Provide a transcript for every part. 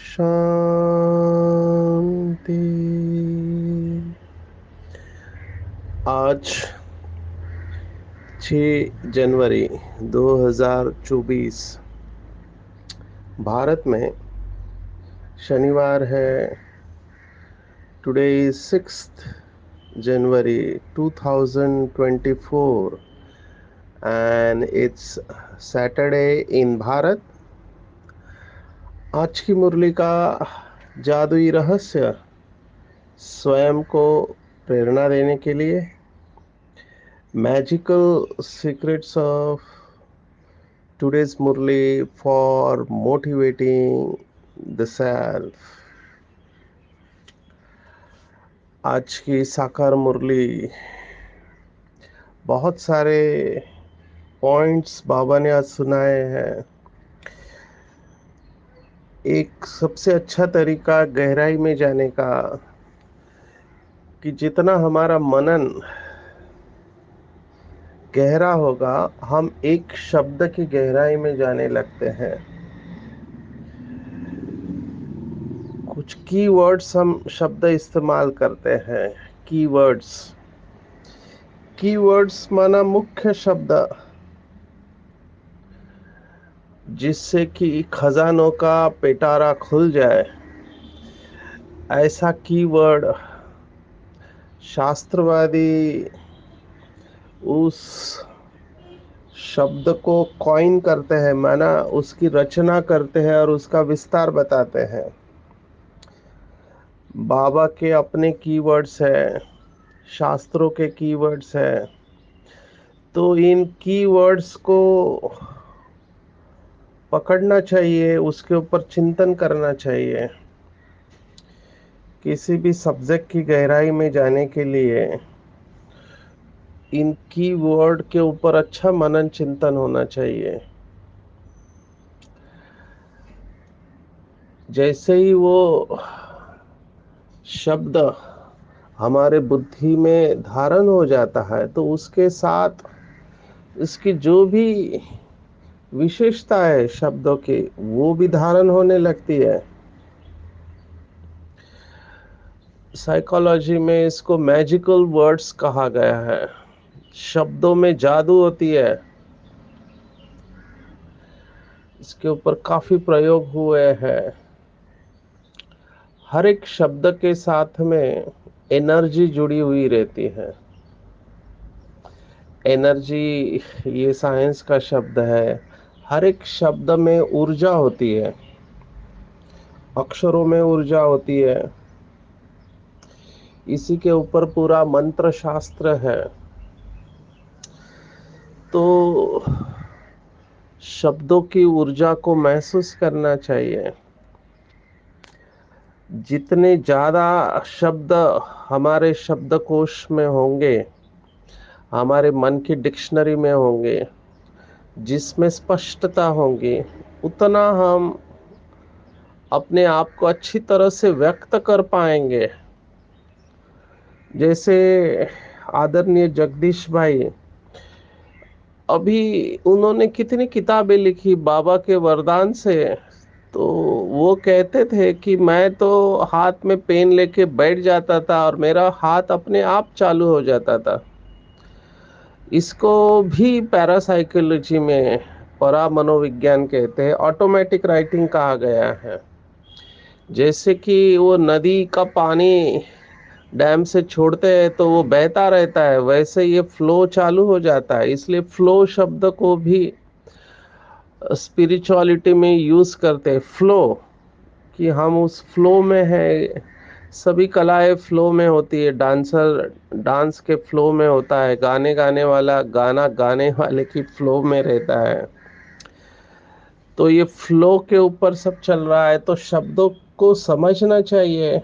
शांति। आज 6 जनवरी 2024 भारत में शनिवार है। Today is 6th January 2024 and it's Saturday in Bharat. आज की मुरली का जादुई रहस्य स्वयं को प्रेरणा देने के लिए magical secrets of today's Murli for motivating the self। आज की साकार मुरली बहुत सारे पॉइंट्स बाबा ने आज सुनाए हैं। एक सबसे अच्छा तरीका गहराई में जाने का कि जितना हमारा मनन गहरा होगा हम एक शब्द की गहराई में जाने लगते हैं। कुछ कीवर्ड्स हम शब्द इस्तेमाल करते हैं। कीवर्ड्स माना मुख्य शब्द जिससे कि खजानों का पिटारा खुल जाए। ऐसा कीवर्ड शास्त्रवादी उस शब्द को कॉइन करते हैं, माना उसकी रचना करते हैं और उसका विस्तार बताते हैं। बाबा के अपने कीवर्ड्स हैं, शास्त्रों के कीवर्ड्स हैं। तो इन कीवर्ड्स को पकड़ना चाहिए, उसके ऊपर चिंतन करना चाहिए। किसी भी सब्जेक्ट की गहराई में जाने के लिए इन कीवर्ड के ऊपर अच्छा मनन चिंतन होना चाहिए। जैसे ही वो शब्द हमारे बुद्धि में धारण हो जाता है तो उसके साथ इसकी जो भी विशेषता है शब्दों की वो भी धारण होने लगती है। साइकोलॉजी में इसको मैजिकल वर्ड्स कहा गया है। शब्दों में जादू होती है। इसके ऊपर काफी प्रयोग हुए हैं। हर एक शब्द के साथ में एनर्जी जुड़ी हुई रहती है। एनर्जी ये साइंस का शब्द है। हर एक शब्द में ऊर्जा होती है, अक्षरों में ऊर्जा होती है। इसी के ऊपर पूरा मंत्र शास्त्र है। तो शब्दों की ऊर्जा को महसूस करना चाहिए। जितने ज्यादा शब्द हमारे शब्दकोश में होंगे, हमारे मन की डिक्शनरी में होंगे, जिसमें स्पष्टता होगी, उतना हम अपने आप को अच्छी तरह से व्यक्त कर पाएंगे। जैसे आदरणीय जगदीश भाई, अभी उन्होंने कितनी किताबें लिखी बाबा के वरदान से। तो वो कहते थे कि मैं तो हाथ में पेन लेके बैठ जाता था और मेरा हाथ अपने आप चालू हो जाता था। इसको भी पैरासाइकोलॉजी में परा मनोविज्ञान कहते हैं, ऑटोमेटिक राइटिंग कहा गया है। जैसे कि वो नदी का पानी डैम से छोड़ते हैं तो वो बहता रहता है, वैसे ये फ्लो चालू हो जाता है। इसलिए फ्लो शब्द को भी स्पिरिचुअलिटी में यूज करते हैं। फ्लो कि हम उस फ्लो में है। सभी कलाएं फ्लो में होती है। डांसर डांस के फ्लो में होता है, गाने गाने वाला गाना गाने वाले की फ्लो में रहता है। तो ये फ्लो के ऊपर सब चल रहा है। तो शब्दों को समझना चाहिए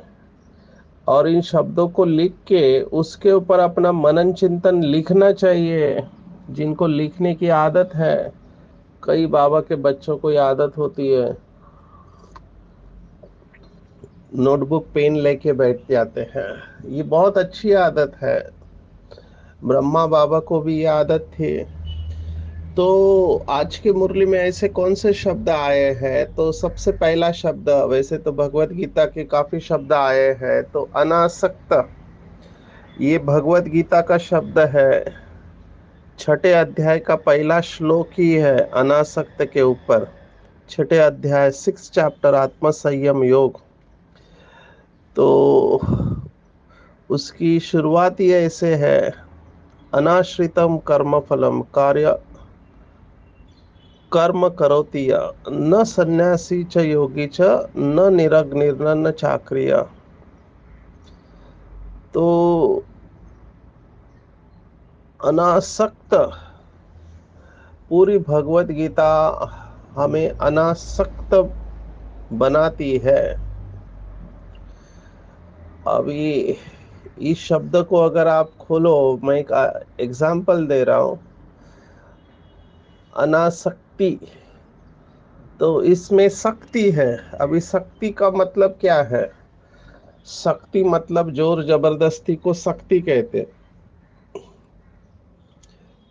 और इन शब्दों को लिख के उसके ऊपर अपना मनन चिंतन लिखना चाहिए। जिनको लिखने की आदत है, कई बाबा के बच्चों को ये आदत होती है, नोटबुक पेन लेके बैठ जाते हैं। ये बहुत अच्छी आदत है, ब्रह्मा बाबा को भी ये आदत थी। तो आज की मुरली में ऐसे कौन से शब्द आए हैं? तो सबसे पहला शब्द, वैसे तो भगवत गीता के काफी शब्द आए हैं, तो अनासक्त, ये भगवत गीता का शब्द है। छठे अध्याय का पहला श्लोक ही है अनासक्त के ऊपर। छठे अध्याय 6 चैप्टर आत्म संयम योग। तो उसकी शुरुआत ही ऐसे है, अनाश्रितम कर्म फलम कार्य कर्म करोति य न सन्यासी च योगी च न निरग्निर्न न चाक्रिय। तो अनासक्त, पूरी भगवत गीता हमें अनासक्त बनाती है। अभी इस शब्द को अगर आप खोलो, मैं एक एग्जाम्पल दे रहा हूं, अनासक्ति, तो इसमें शक्ति है। अभी शक्ति का मतलब क्या है? शक्ति मतलब जोर जबरदस्ती को शक्ति कहते,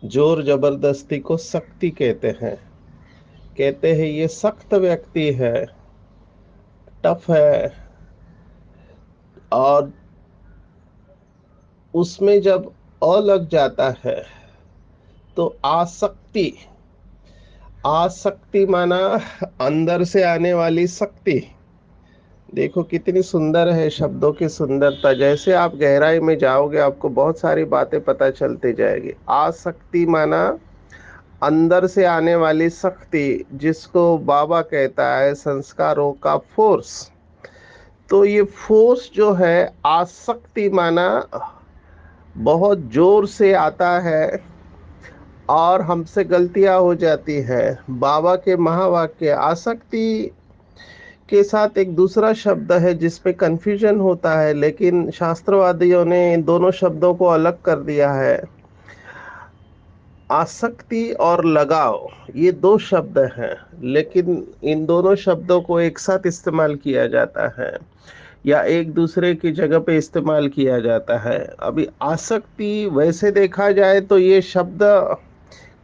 जोर जबरदस्ती को शक्ति कहते हैं। कहते हैं ये सख्त व्यक्ति है, टफ है, और उसमें जब अ लग जाता है तो आसक्ति, आसक्ति माना अंदर से आने वाली शक्ति। देखो कितनी सुंदर है शब्दों की सुंदरता। जैसे आप गहराई में जाओगे आपको बहुत सारी बातें पता चलती जाएगी। आसक्ति माना अंदर से आने वाली शक्ति, जिसको बाबा कहता है संस्कारों का फोर्स। तो ये फोर्स जो है, आसक्ति माना बहुत जोर से आता है और हमसे गलतियां हो जाती है। बाबा के महावाक्य आसक्ति के साथ एक दूसरा शब्द है जिस पे कंफ्यूजन होता है, लेकिन शास्त्रवादियों ने इन दोनों शब्दों को अलग कर दिया है। आसक्ति और लगाव, ये दो शब्द हैं, लेकिन इन दोनों शब्दों को एक साथ इस्तेमाल किया जाता है या एक दूसरे की जगह पे इस्तेमाल किया जाता है। अभी आसक्ति वैसे देखा जाए तो ये शब्द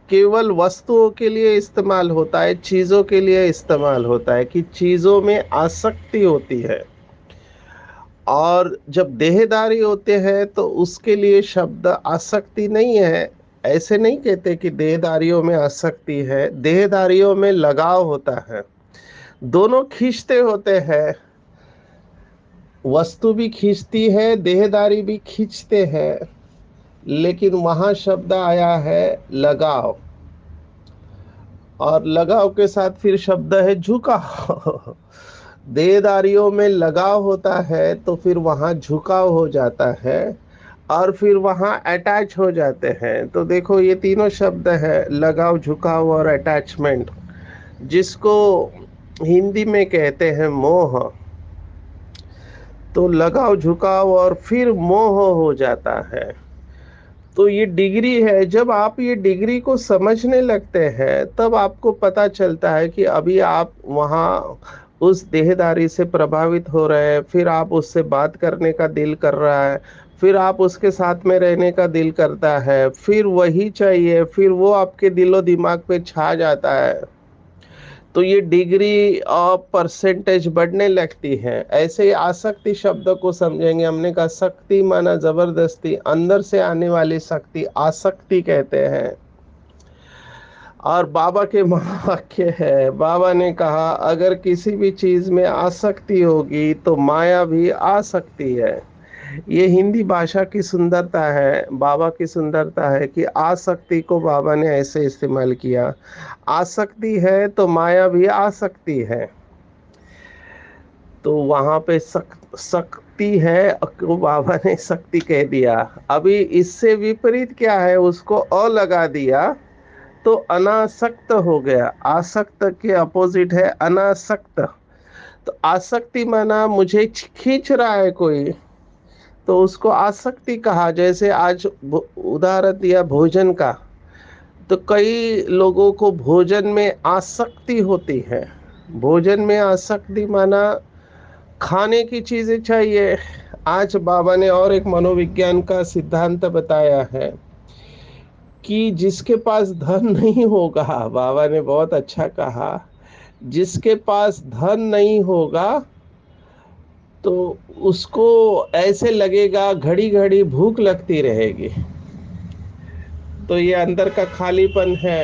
केवल वस्तुओं के लिए इस्तेमाल होता है, चीजों के लिए इस्तेमाल होता है कि चीजों में आसक्ति होती है। और जब देहदारी होते हैं तो उसके लिए शब्द आसक्ति नहीं है। ऐसे नहीं कहते कि देहदारियों में आसक्ति है, देहदारियों में लगाव होता है। दोनों खींचते होते हैं, वस्तु भी खींचती है, देहदारी भी खींचते हैं, लेकिन वहां शब्द आया है लगाव, और लगाव के साथ फिर शब्द है झुकाव। देहदारियों में लगाव होता है तो फिर वहां झुकाव हो जाता है, और फिर वहां अटैच हो जाते हैं। तो देखो ये तीनों शब्द है, लगाव, झुकाव और अटैचमेंट, जिसको हिंदी में कहते हैं मोह। तो लगाव, झुकाव और फिर मोह हो जाता है। तो ये डिग्री है। जब आप ये डिग्री को समझने लगते हैं तब आपको पता चलता है कि अभी आप वहाँ उस देहदारी से प्रभावित हो रहे हैं, फिर आप उससे बात करने का दिल कर रहा है, फिर आप उसके साथ में रहने का दिल करता है, फिर वही चाहिए, फिर वो आपके दिलो दिमाग पे छा जाता है। तो ये डिग्री और परसेंटेज बढ़ने लगती है। ऐसे ही आसक्ति शब्द को समझेंगे। हमने कहा शक्ति माना जबरदस्ती, अंदर से आने वाली शक्ति आसक्ति कहते हैं। और बाबा के महावाक्य है, बाबा ने कहा अगर किसी भी चीज में आसक्ति होगी तो माया भी आ सकती है। ये हिंदी भाषा की सुंदरता है, बाबा की सुंदरता है कि आसक्ति को बाबा ने ऐसे इस्तेमाल किया। आसक्ति है तो माया भी आ सकती है। तो वहां पे शक्ति है को बाबा ने शक्ति कह दिया। अभी इससे विपरीत क्या है, उसको अ लगा दिया तो अनासक्त हो गया। आसक्त के अपोजिट है अनासक्त। तो आसक्ति माना मुझे खींच रहा है कोई, तो उसको आसक्ति कहा। जैसे आज उदाहरण दिया भोजन का, तो कई लोगों को भोजन में आसक्ति होती है। भोजन में आसक्ति माना खाने की चीजें चाहिए। आज बाबा ने और एक मनोविज्ञान का सिद्धांत बताया है कि जिसके पास धन नहीं होगा, बाबा ने बहुत अच्छा कहा, जिसके पास धन नहीं होगा तो उसको ऐसे लगेगा घड़ी घड़ी भूख लगती रहेगी। तो ये अंदर का खालीपन है।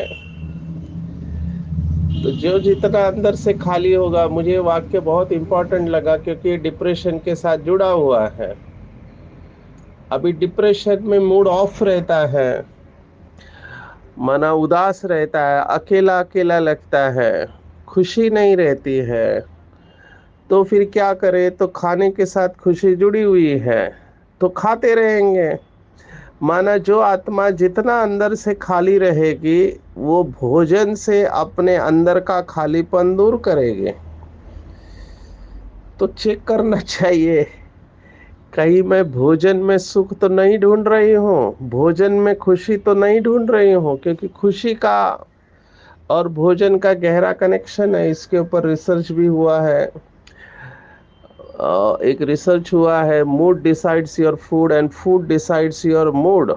तो जो जितना अंदर से खाली होगा, मुझे वाक्य बहुत इंपॉर्टेंट लगा क्योंकि डिप्रेशन के साथ जुड़ा हुआ है। अभी डिप्रेशन में मूड ऑफ रहता है, मना उदास रहता है, अकेला अकेला लगता है, खुशी नहीं रहती है। तो फिर क्या करें? तो खाने के साथ खुशी जुड़ी हुई है, तो खाते रहेंगे। माना जो आत्मा जितना अंदर से खाली रहेगी, वो भोजन से अपने अंदर का खालीपन दूर करेगी। तो चेक करना चाहिए, कहीं मैं भोजन में सुख तो नहीं ढूंढ रही हूँ, भोजन में खुशी तो नहीं ढूंढ रही हूँ। क्योंकि खुशी का और भोजन का गहरा कनेक्शन है। इसके ऊपर रिसर्च भी हुआ है। एक रिसर्च हुआ है, mood decides your food and food decides your mood.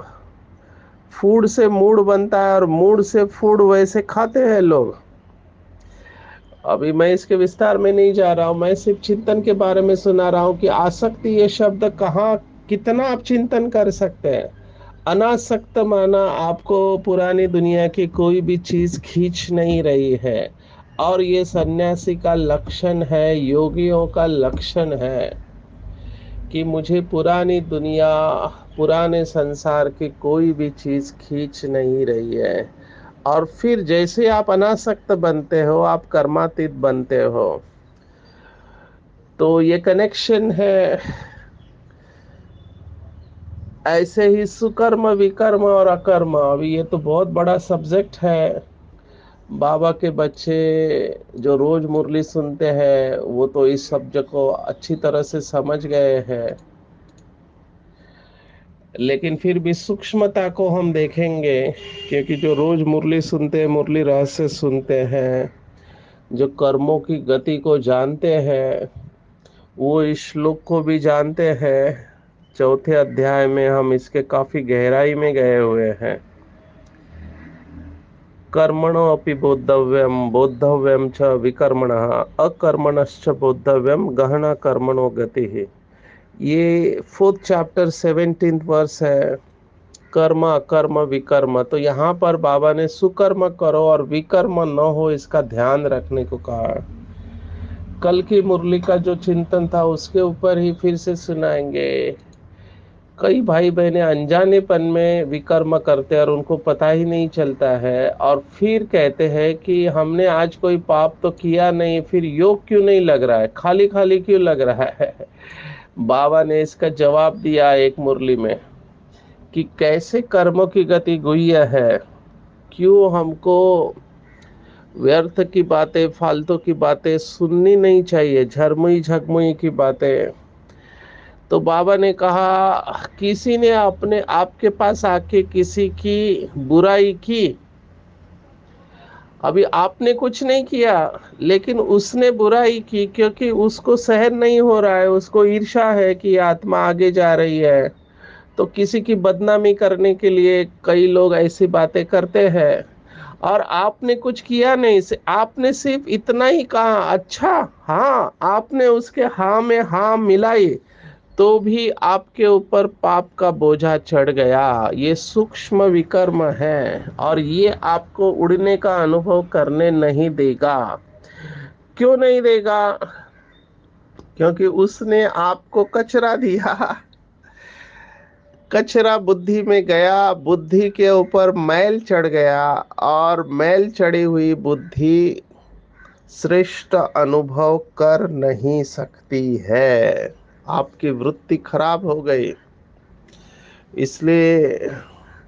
Food से मूड बनता है और मूड से फूड, वैसे खाते हैं लोग। अभी मैं इसके विस्तार में नहीं जा रहा हूं, मैं सिर्फ चिंतन के बारे में सुना रहा हूं कि आसक्ति ये शब्द कहाँ कितना आप चिंतन कर सकते हैं। अनासक्त माना आपको पुरानी दुनिया की कोई भी चीज खींच नहीं रही है। और ये सन्यासी का लक्षण है, योगियों का लक्षण है कि मुझे पुरानी दुनिया, पुराने संसार की कोई भी चीज खींच नहीं रही है। और फिर जैसे आप अनासक्त बनते हो, आप कर्मातीत बनते हो। तो ये कनेक्शन है। ऐसे ही सुकर्म, विकर्म और अकर्म, अभी ये तो बहुत बड़ा सब्जेक्ट है। बाबा के बच्चे जो रोज मुरली सुनते हैं, वो तो इस सब्जेक्ट को अच्छी तरह से समझ गए हैं। लेकिन फिर भी सूक्ष्मता को हम देखेंगे, क्योंकि जो रोज मुरली सुनते हैं, मुरली रहस्य सुनते हैं, जो कर्मों की गति को जानते हैं, वो इस श्लोक को भी जानते हैं। चौथे अध्याय में हम इसके काफी गहराई में गए हुए हैं। कर्मणो अपि बोद्धव्यम, बोद्धव्यम च विकर्मणः, अकर्मणश्च बोद्धव्यम, गहना कर्मणो गति है। ये 4th चैप्टर 17th वर्स है। कर्म, अकर्म, विकर्म। तो यहाँ पर बाबा ने सुकर्म करो और विकर्म न हो, इसका ध्यान रखने को कहा। कल की मुरली का जो चिंतन था उसके ऊपर ही फिर से सुनाएंगे। कई भाई बहने अनजानेपन में विकर्म करते हैं और उनको पता ही नहीं चलता है, और फिर कहते हैं कि हमने आज कोई पाप तो किया नहीं, फिर योग क्यों नहीं लग रहा है, खाली खाली क्यों लग रहा है। बाबा ने इसका जवाब दिया एक मुरली में कि कैसे कर्मों की गति गुह्य है। क्यों हमको व्यर्थ की बातें, फालतू की बातें सुननी नहीं चाहिए, झरमुई झगमुई की बातें। तो बाबा ने कहा, किसी ने अपने आपके पास आके किसी की बुराई की, अभी आपने कुछ नहीं किया, लेकिन उसने बुराई की क्योंकि उसको सहन नहीं हो रहा है, उसको ईर्ष्या है कि आत्मा आगे जा रही है। तो किसी की बदनामी करने के लिए कई लोग ऐसी बातें करते हैं। और आपने कुछ किया नहीं, से आपने सिर्फ इतना ही कहा, अच्छा हाँ, आपने उसके हाँ में हाँ मिलाई, तो भी आपके ऊपर पाप का बोझा चढ़ गया। ये सूक्ष्म विकर्म है और ये आपको उड़ने का अनुभव करने नहीं देगा। क्यों नहीं देगा? क्योंकि उसने आपको कचरा दिया। कचरा बुद्धि में गया, बुद्धि के ऊपर मैल चढ़ गया, और मैल चढ़ी हुई बुद्धि श्रेष्ठ अनुभव कर नहीं सकती है। आपकी वृत्ति खराब हो गई। इसलिए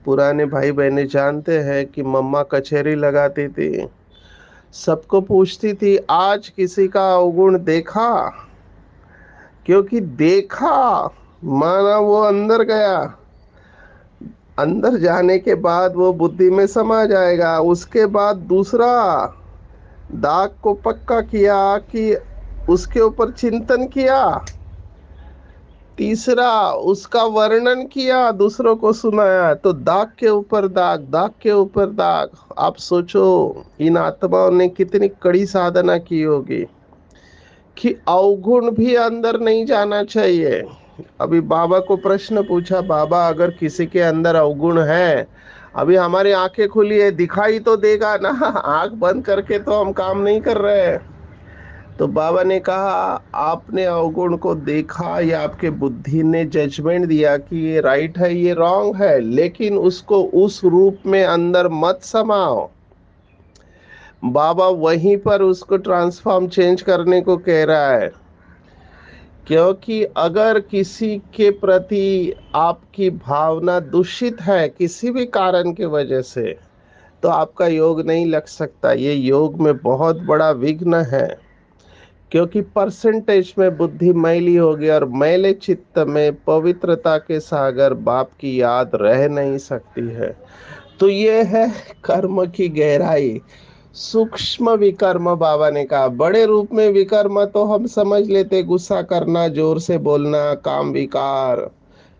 पुराने भाई बहने जानते हैं कि मम्मा कचहरी लगाती थी, सबको पूछती थी, आज किसी का अवगुण देखा? क्योंकि देखा माना वो अंदर गया, अंदर जाने के बाद वो बुद्धि में समा जाएगा। उसके बाद दूसरा दाग को पक्का किया कि उसके ऊपर चिंतन किया, तीसरा उसका वर्णन किया, दूसरों को सुनाया, तो दाग के ऊपर दाग, दाग के ऊपर दाग। आप सोचो इन आत्माओं ने कितनी कड़ी साधना की होगी कि अवगुण भी अंदर नहीं जाना चाहिए। अभी बाबा को प्रश्न पूछा, बाबा अगर किसी के अंदर अवगुण है, अभी हमारी आंखें खुली है, दिखाई तो देगा ना, आंख बंद करके तो हम काम नहीं कर रहे हैं। तो बाबा ने कहा, आपने अवगुण को देखा या आपके बुद्धि ने जजमेंट दिया कि ये राइट है ये रॉन्ग है, लेकिन उसको उस रूप में अंदर मत समाओ। बाबा वहीं पर उसको ट्रांसफॉर्म चेंज करने को कह रहा है। क्योंकि अगर किसी के प्रति आपकी भावना दूषित है किसी भी कारण की वजह से, तो आपका योग नहीं लग सकता। ये योग में बहुत बड़ा विघ्न है, क्योंकि परसेंटेज में बुद्धि मैली होगी और मैले चित्त में पवित्रता के सागर बाप की याद रह नहीं सकती है। तो ये है कर्म की गहराई। सूक्ष्म विकर्म, बाबा ने कहा। बड़े रूप में विकर्म तो हम समझ लेते, गुस्सा करना, जोर से बोलना, काम विकार,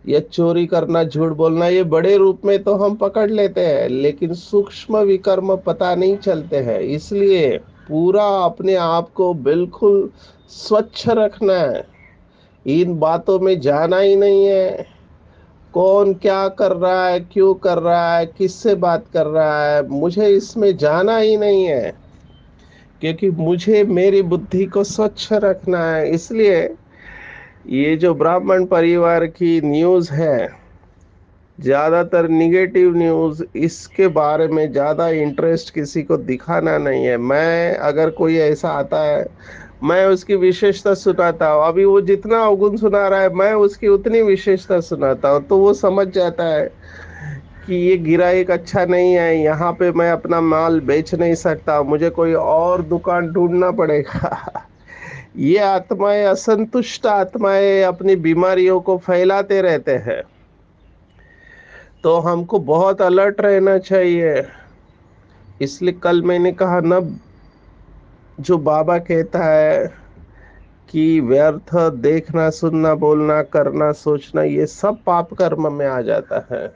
या चोरी करना, झूठ बोलना, ये बड़े रूप में तो हम पकड़ लेते हैं, लेकिन सूक्ष्म विकर्म पता नहीं चलते हैं। इसलिए पूरा अपने आप को बिल्कुल स्वच्छ रखना है, इन बातों में जाना ही नहीं है। कौन क्या कर रहा है, क्यों कर रहा है, किससे बात कर रहा है, मुझे इसमें जाना ही नहीं है, क्योंकि मुझे मेरी बुद्धि को स्वच्छ रखना है। इसलिए ये जो ब्राह्मण परिवार की न्यूज़ है, ज़्यादातर निगेटिव न्यूज़, इसके बारे में ज़्यादा इंटरेस्ट किसी को दिखाना नहीं है। मैं अगर कोई ऐसा आता है, मैं उसकी विशेषता सुनाता हूँ। अभी वो जितना अवगुण सुना रहा है, मैं उसकी उतनी विशेषता सुनाता हूँ, तो वो समझ जाता है कि ये गिराईक अच्छा नहीं है, यहाँ पे मैं अपना माल बेच नहीं सकता, मुझे कोई और दुकान ढूंढना पड़ेगा। ये आत्माएं, असंतुष्ट आत्माएं अपनी बीमारियों को फैलाते रहते हैं। तो हमको बहुत अलर्ट रहना चाहिए। इसलिए कल मैंने कहा ना, जो बाबा कहता है कि व्यर्थ देखना, सुनना, बोलना, करना, सोचना, ये सब पाप कर्म में आ जाता है,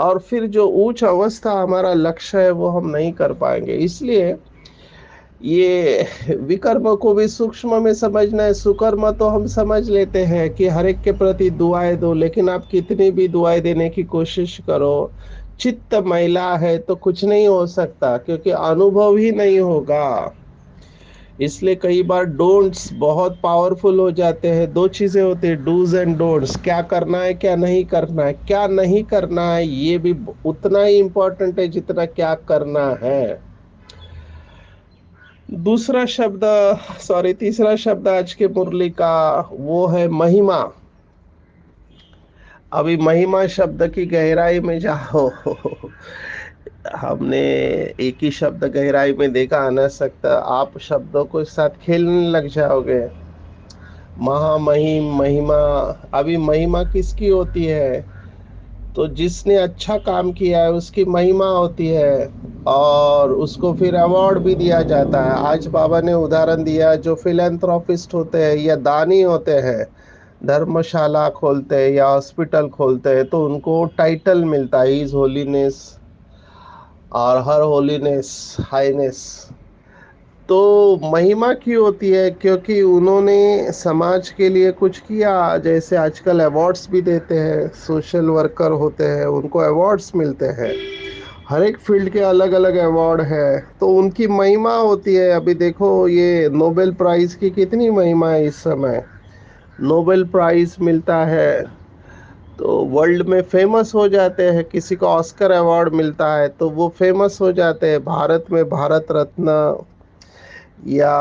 और फिर जो उच्च अवस्था हमारा लक्ष्य है वो हम नहीं कर पाएंगे। इसलिए ये विकर्म को भी सूक्ष्म में समझना है। सुकर्म तो हम समझ लेते हैं कि हर एक के प्रति दुआएं दो, लेकिन आप कितनी भी दुआएं देने की कोशिश करो, चित्त मैला है तो कुछ नहीं हो सकता, क्योंकि अनुभव ही नहीं होगा। इसलिए कई बार डोंट्स बहुत पावरफुल हो जाते हैं। दो चीजें होती है, डूज एंड डोंट्स, क्या करना है क्या नहीं करना है। क्या नहीं करना है ये भी उतना ही इम्पोर्टेंट है जितना क्या करना है। दूसरा शब्द, सॉरी, तीसरा शब्द आज के मुरली का वो है महिमा। अभी महिमा शब्द की गहराई में जाओ। हमने एक ही शब्द गहराई में देखा अनासक्त, आप शब्दों के साथ खेलने लग जाओगे। महामहिम, महिमा। अभी महिमा किसकी होती है? तो जिसने अच्छा काम किया है उसकी महिमा होती है, और उसको फिर अवार्ड भी दिया जाता है। आज बाबा ने उदाहरण दिया, जो फिलेंथ्रोपिस्ट होते हैं या दानी होते हैं, धर्मशाला खोलते हैं या हॉस्पिटल खोलते हैं, तो उनको टाइटल मिलता है, इज होलीनेस और हर होलीनेस, हाईनेस। तो महिमा क्यों होती है? क्योंकि उन्होंने समाज के लिए कुछ किया। जैसे आजकल अवार्ड्स भी देते हैं, सोशल वर्कर होते हैं उनको अवार्ड्स मिलते हैं, हर एक फील्ड के अलग अलग अवार्ड है, तो उनकी महिमा होती है। अभी देखो ये नोबेल प्राइज की कितनी महिमा है इस समय। नोबेल प्राइज मिलता है तो वर्ल्ड में फेमस हो जाते हैं। किसी को ऑस्कर अवार्ड मिलता है तो वो फेमस हो जाते हैं। भारत में भारत रत्न या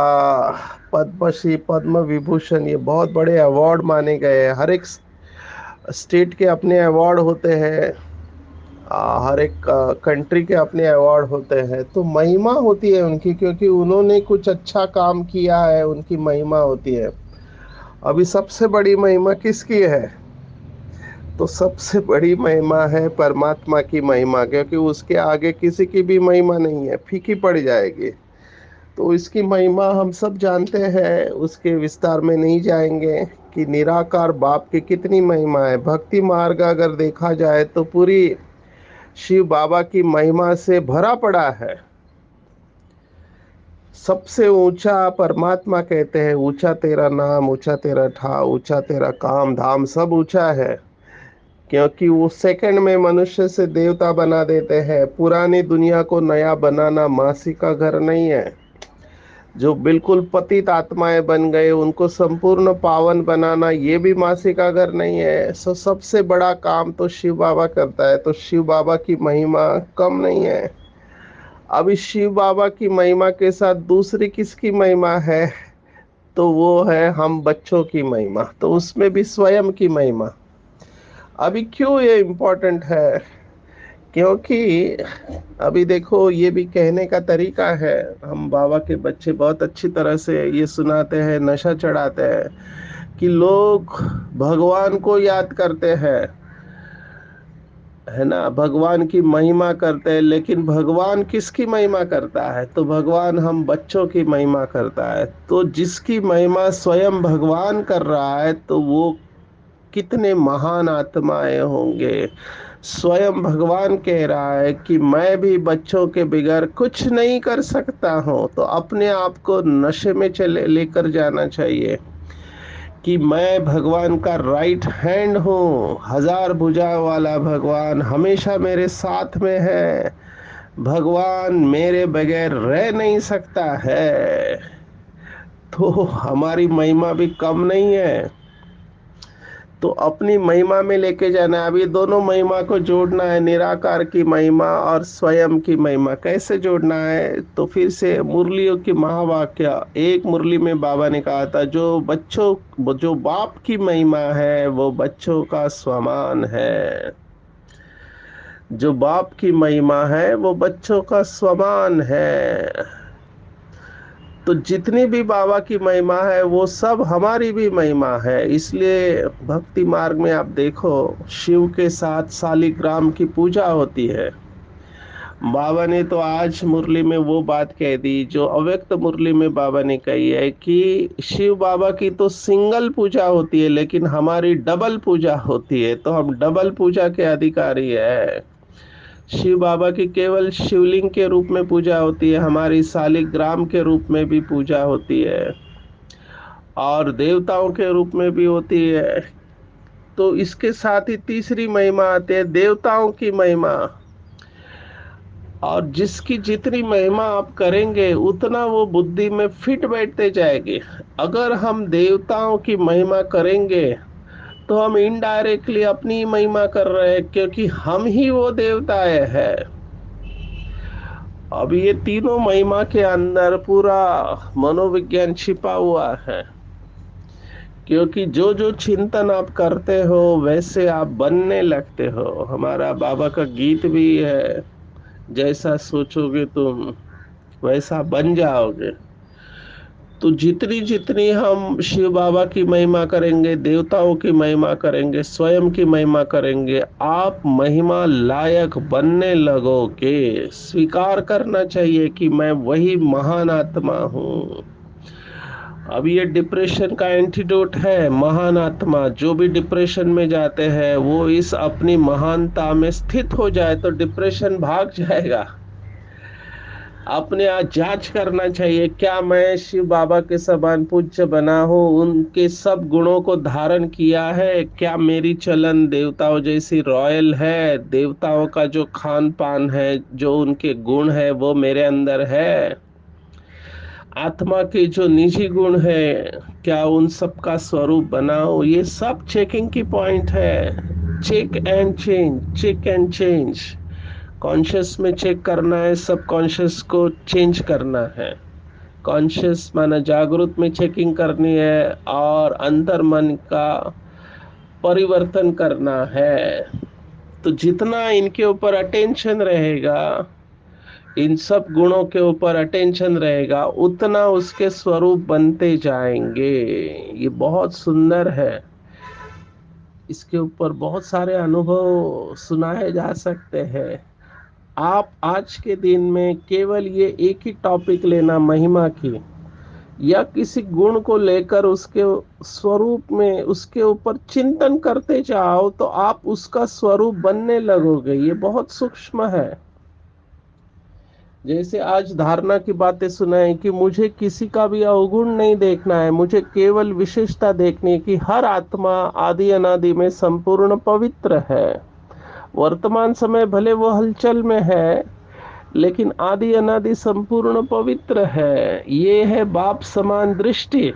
पद्मश्री, पद्म विभूषण, ये बहुत बड़े अवार्ड माने गए हैं। हर एक स्टेट के अपने अवार्ड होते हैं, हर एक कंट्री के अपने अवार्ड होते हैं। तो महिमा होती है उनकी, क्योंकि उन्होंने कुछ अच्छा काम किया है, उनकी महिमा होती है। अभी सबसे बड़ी महिमा किसकी है? तो सबसे बड़ी महिमा है परमात्मा की महिमा, क्योंकि उसके आगे किसी की भी महिमा नहीं है, फीकी पड़ जाएगी। तो इसकी महिमा हम सब जानते हैं, उसके विस्तार में नहीं जाएंगे कि निराकार बाप की कितनी महिमा है। भक्ति मार्ग अगर देखा जाए तो पूरी शिव बाबा की महिमा से भरा पड़ा है। सबसे ऊंचा परमात्मा कहते हैं, ऊंचा तेरा नाम, ऊंचा तेरा ठा, ऊंचा तेरा काम धाम, सब ऊंचा है। क्योंकि वो सेकंड में मनुष्य से देवता बना देते हैं। पुरानी दुनिया को नया बनाना मासी का घर नहीं है। जो बिल्कुल पतित आत्माएं बन गए उनको संपूर्ण पावन बनाना ये भी मासी का घर नहीं है। सबसे बड़ा काम तो शिव बाबा करता है, तो शिव बाबा की महिमा कम नहीं है। अब इस शिव बाबा की महिमा के साथ दूसरी किसकी महिमा है? तो वो है हम बच्चों की महिमा, तो उसमें भी स्वयं की महिमा। अभी क्यों ये इम्पोर्टेंट है? क्योंकि अभी देखो, ये भी कहने का तरीका है। हम बाबा के बच्चे बहुत अच्छी तरह से ये सुनाते हैं, नशा चढ़ाते हैं कि लोग भगवान को याद करते हैं, है ना, भगवान की महिमा करते हैं। लेकिन भगवान किसकी महिमा करता है? तो भगवान हम बच्चों की महिमा करता है। तो जिसकी महिमा स्वयं भगवान कर रहा है तो वो कितने महान आत्माएं होंगे। स्वयं भगवान कह रहा है कि मैं भी बच्चों के बिगैर कुछ नहीं कर सकता हूँ। तो अपने आप को नशे में चले लेकर जाना चाहिए कि मैं भगवान का राइट हैंड हूँ। हजार भुजा वाला भगवान हमेशा मेरे साथ में है। भगवान मेरे बगैर रह नहीं सकता है। तो हमारी महिमा भी कम नहीं है, तो अपनी महिमा में लेके जाना है। अब ये दोनों महिमा को जोड़ना है, निराकार की महिमा और स्वयं की महिमा। कैसे जोड़ना है? तो फिर से मुरलियों की महावाक्य, एक मुरली में बाबा ने कहा था, जो बाप की महिमा है वो बच्चों का समान है। जो बाप की महिमा है वो बच्चों का समान है। तो जितनी भी बाबा की महिमा है वो सब हमारी भी महिमा है। इसलिए भक्ति मार्ग में आप देखो, शिव के साथ शालिग्राम की पूजा होती है। बाबा ने तो आज मुरली में वो बात कह दी जो अव्यक्त मुरली में बाबा ने कही है कि शिव बाबा की तो सिंगल पूजा होती है लेकिन हमारी डबल पूजा होती है। तो हम डबल पूजा के अधिकारी है। शिव बाबा की केवल शिवलिंग के रूप में पूजा होती है, हमारी शालिग्राम के रूप में भी पूजा होती है और देवताओं के रूप में भी होती है। तो इसके साथ ही तीसरी महिमा आती है देवताओं की महिमा। और जिसकी जितनी महिमा आप करेंगे उतना वो बुद्धि में फिट बैठते जाएगी। अगर हम देवताओं की महिमा करेंगे तो हम इनडायरेक्टली अपनी महिमा कर रहे हैं, क्योंकि हम ही वो देवताएं हैं। अब ये तीनों महिमा के अंदर पूरा मनोविज्ञान छिपा हुआ है। क्योंकि जो जो चिंतन आप करते हो वैसे आप बनने लगते हो। हमारा बाबा का गीत भी है, जैसा सोचोगे तुम वैसा बन जाओगे। तो जितनी जितनी हम शिव बाबा की महिमा करेंगे, देवताओं की महिमा करेंगे, स्वयं की महिमा करेंगे, आप महिमा लायक बनने लगोगे। स्वीकार करना चाहिए कि मैं वही महान आत्मा हूँ। अब ये डिप्रेशन का एंटीडोट है, महान आत्मा। जो भी डिप्रेशन में जाते हैं वो इस अपनी महानता में स्थित हो जाए तो डिप्रेशन भाग जाएगा। अपने आप जांच करना चाहिए, क्या मैं शिव बाबा के समान पूज्य बना हूँ, उनके सब गुणों को धारण किया है? क्या मेरी चलन देवताओं जैसी रॉयल है? देवताओं का जो खान पान है, जो उनके गुण है वो मेरे अंदर है? आत्मा के जो निजी गुण है, क्या उन सब का स्वरूप बनाओ? ये सब चेकिंग की पॉइंट है। Check and change, check and change. Conscious में चेक करना है, सब कॉन्शियस को चेंज करना है। कॉन्शियस माना जागृत में चेकिंग करनी है और अंतर मन का परिवर्तन करना है। तो जितना इनके ऊपर अटेंशन रहेगा, इन सब गुणों के ऊपर अटेंशन रहेगा, उतना उसके स्वरूप बनते जाएंगे। ये बहुत सुंदर है। इसके ऊपर बहुत सारे अनुभव सुनाए जा सकते हैं। आप आज के दिन में केवल ये एक ही टॉपिक लेना महिमा की, या किसी गुण को लेकर उसके स्वरूप में उसके ऊपर चिंतन करते जाओ तो आप उसका स्वरूप बनने लगोगे। ये बहुत सूक्ष्म है। जैसे आज धारणा की बातें सुनाए कि मुझे किसी का भी अवगुण नहीं देखना है, मुझे केवल विशेषता देखनी है कि हर आत्मा आदि अनादि में संपूर्ण पवित्र है। वर्तमान समय भले वो हलचल में है, लेकिन आदि अनादि संपूर्ण पवित्र है। ये है बाप समान दृष्टि।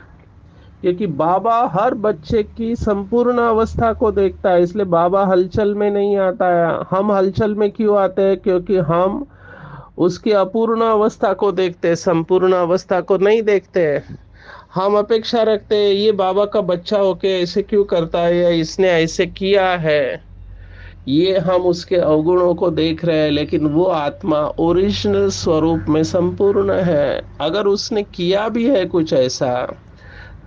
क्योंकि बाबा हर बच्चे की संपूर्ण अवस्था को देखता है, इसलिए बाबा हलचल में नहीं आता है। हम हलचल में क्यों आते हैं? क्योंकि हम उसकी अपूर्ण अवस्था को देखते हैं, संपूर्ण अवस्था को नहीं देखते हैं। हम अपेक्षा रखते हैं ये बाबा का बच्चा होके ऐसे क्यों करता है, या इसने ऐसे किया है। ये हम उसके अवगुणों को देख रहे हैं, लेकिन वो आत्मा ओरिजिनल स्वरूप में संपूर्ण है। अगर उसने किया भी है कुछ ऐसा,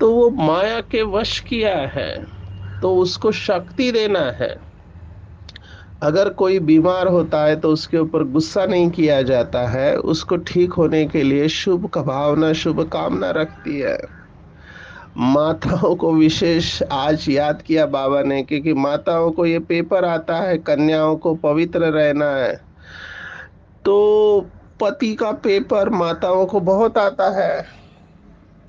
तो वो माया के वश किया है, तो उसको शक्ति देना है। अगर कोई बीमार होता है तो उसके ऊपर गुस्सा नहीं किया जाता है, उसको ठीक होने के लिए शुभ भावना शुभ कामना रखती है। माताओं को विशेष आज याद किया बाबा ने, क्योंकि माताओं को ये पेपर आता है, कन्याओं को पवित्र रहना है। तो पति का पेपर माताओं को बहुत आता है।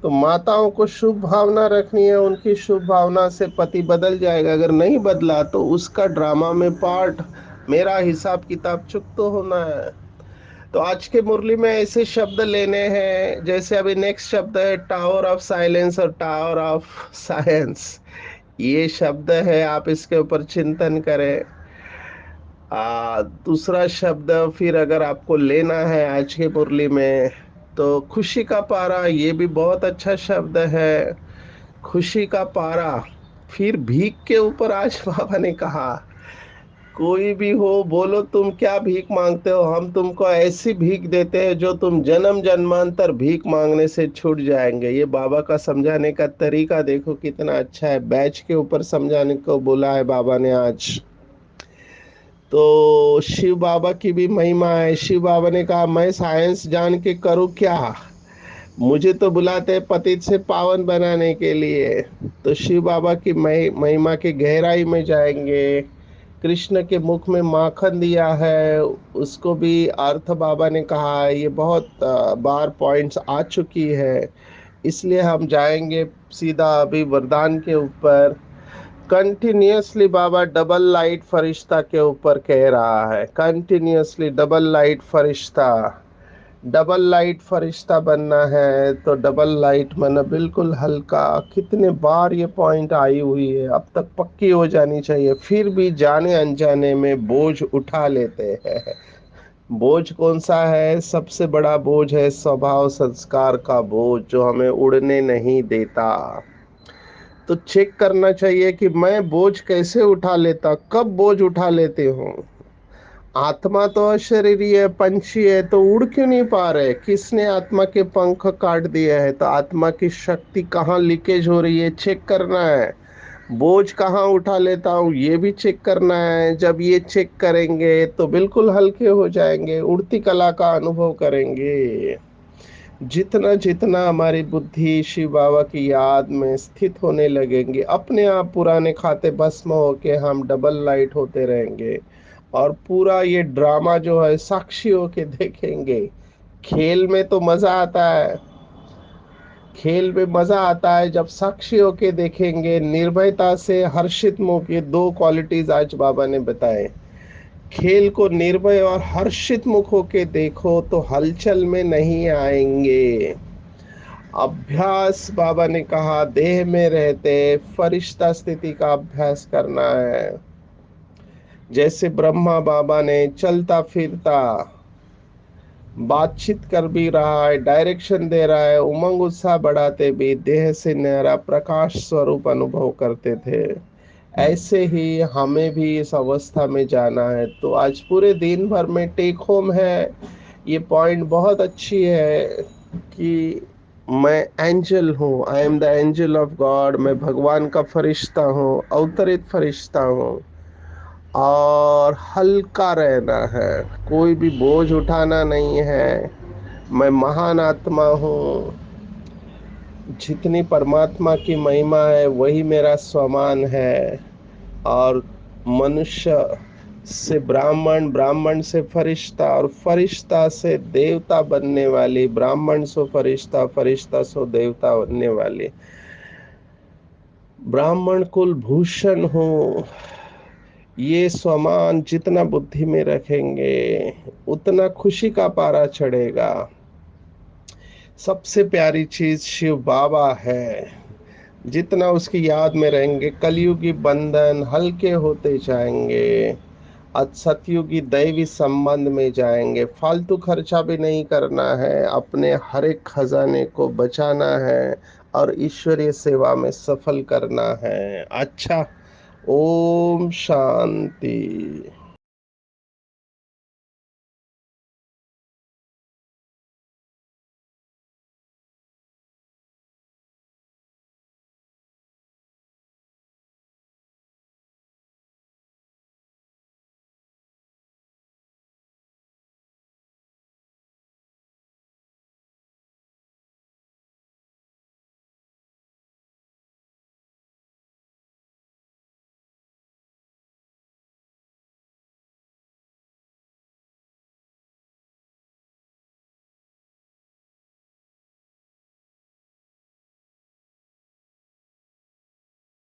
तो माताओं को शुभ भावना रखनी है, उनकी शुभ भावना से पति बदल जाएगा। अगर नहीं बदला तो उसका ड्रामा में पार्ट, मेरा हिसाब किताब चुकता होना है। तो आज के मुरली में ऐसे शब्द लेने हैं, जैसे अभी नेक्स्ट शब्द है टावर ऑफ साइलेंस और टावर ऑफ साइंस। ये शब्द है, आप इसके ऊपर चिंतन करें। दूसरा शब्द फिर अगर आपको लेना है आज के मुरली में, तो खुशी का पारा, ये भी बहुत अच्छा शब्द है। खुशी का पारा। फिर भीख के ऊपर आज बाबा ने कहा, कोई भी हो बोलो तुम क्या भीख मांगते हो, हम तुमको ऐसी भीख देते हैं जो तुम जन्म जन्मांतर भीख मांगने से छूट जाएंगे। ये बाबा का समझाने का तरीका देखो कितना अच्छा है। बैच के ऊपर समझाने को बोला है बाबा ने आज। तो शिव बाबा की भी महिमा है। शिव बाबा ने कहा मैं साइंस जान के करूँ क्या, मुझे तो बुलाते हैं पतित से पावन बनाने के लिए। तो शिव बाबा की महिमा के गहराई में जाएंगे। कृष्ण के मुख में माखन दिया है, उसको भी अर्थ बाबा ने कहा है। ये बहुत बार पॉइंट्स आ चुकी है, इसलिए हम जाएंगे सीधा अभी वरदान के ऊपर। कंटिन्यूअसली बाबा डबल लाइट फरिश्ता के ऊपर कह रहा है, कंटिन्यूअसली डबल लाइट फरिश्ता। डबल लाइट फरिश्ता बनना है तो डबल लाइट मन बिल्कुल हल्का। कितने बार ये पॉइंट आई हुई है, अब तक पक्की हो जानी चाहिए, फिर भी जाने अनजाने में बोझ उठा लेते हैं। बोझ कौन सा है? सबसे बड़ा बोझ है स्वभाव संस्कार का बोझ, जो हमें उड़ने नहीं देता। तो चेक करना चाहिए कि मैं बोझ कैसे उठा लेता, कब बोझ उठा लेते हूँ। आत्मा तो अशरीरी है, पंछी है, तो उड़ क्यों नहीं पा रहे? किसने आत्मा के पंख काट दिए हैं? तो आत्मा की शक्ति कहाँ लीकेज हो रही है, चेक करना है। बोझ कहाँ उठा लेता हूँ, ये भी चेक करना है। जब ये चेक करेंगे तो बिल्कुल हल्के हो जाएंगे, उड़ती कला का अनुभव करेंगे। जितना जितना हमारी बुद्धि शिव बाबा की याद में स्थित होने लगेंगे, अपने आप पुराने खाते भस्म होके हम डबल लाइट होते रहेंगे। और पूरा ये ड्रामा जो है साक्षी होके देखेंगे। खेल में तो मजा आता है, खेल में मजा आता है जब साक्षी होके देखेंगे। निर्भयता से हर्षित मुख, ये दो क्वालिटीज आज बाबा ने बताए। खेल को निर्भय और हर्षित मुख होके देखो तो हलचल में नहीं आएंगे। अभ्यास बाबा ने कहा देह में रहते फरिश्ता स्थिति का अभ्यास करना है। जैसे ब्रह्मा बाबा ने चलता फिरता बातचीत कर भी रहा है, डायरेक्शन दे रहा है, उमंग उत्साह बढ़ाते भी देह से न्यारा प्रकाश स्वरूप अनुभव करते थे। ऐसे ही हमें भी इस अवस्था में जाना है। तो आज पूरे दिन भर में टेक होम है, ये पॉइंट बहुत अच्छी है कि मैं एंजल हूँ, I am the angel of God, मैं भगवान का फरिश्ता हूँ, अवतरित फरिश्ता हूँ। और हल्का रहना है, कोई भी बोझ उठाना नहीं है। मैं महान आत्मा हूँ, जितनी परमात्मा की महिमा है वही मेरा स्वमान है। और मनुष्य से ब्राह्मण, ब्राह्मण से फरिश्ता, और फरिश्ता से देवता बनने वाली, ब्राह्मण सो फरिश्ता, फरिश्ता सो देवता बनने वाली, ब्राह्मण कुल भूषण हूँ। ये स्वमान जितना बुद्धि में रखेंगे उतना खुशी का पारा चढ़ेगा। सबसे प्यारी चीज शिव बाबा है। जितना उसकी याद में रहेंगे कलयुगी बंधन हल्के होते जाएंगे, सतयुगी दैवी संबंध में जाएंगे। फालतू खर्चा भी नहीं करना है, अपने हर एक खजाने को बचाना है और ईश्वरीय सेवा में सफल करना है। अच्छा, ओम शांति।